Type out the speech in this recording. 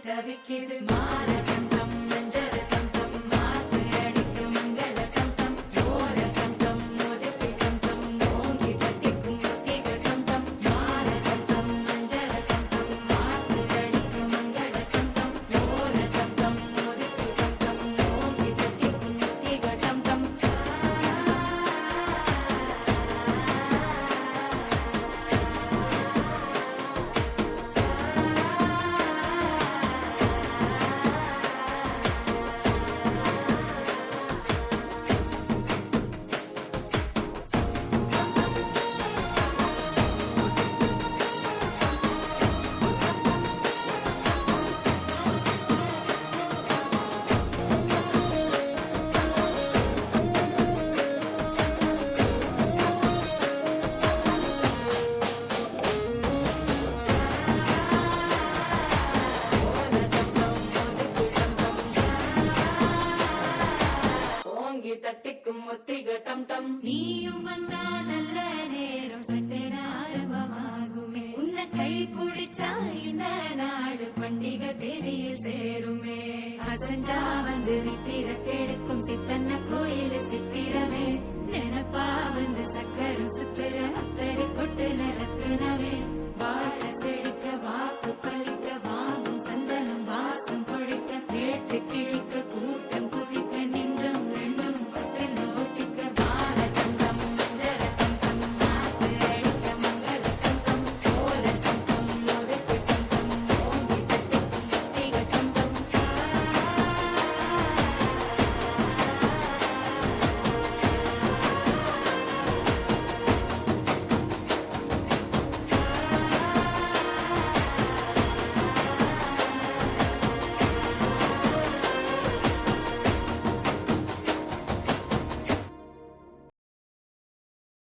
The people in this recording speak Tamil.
தவிக்கிது மாலகண்டம் மஞ்சள் கண்டம் மாத்து அடிக்க மங்கள கண்டம் ஓல கண்டம் மோதிப்பி கண்டம் ஓங்கி கட்டிக்கும் ஒத்திக கண்டம் மாலகண்டம் மஞ்சள் கண்டம் மாத்து அடிக்க மங்கள கண்டம் ஓல கண்டம் மோதிப்பி கண்டம் ஓங்கி கட்டிக்கும் ஒத்திக கண்டம் தட்டிக்கும் ஒத்திக டம் டம் நீயும் வந்தா நல்ல நேரம் சட்டென ஆரம்பமாகுமே உன்னை கை பிடிச்சா இந்த நாடு பண்டிகை தேதியில் சேருமே அசஞ்சா வந்து நித்திர கெடுக்கும் சித்தன்ன கோயில் சித்திரமே நினப்பா வந்து சக்கரம் சுத்துற அத்தரை கொட்டு நிற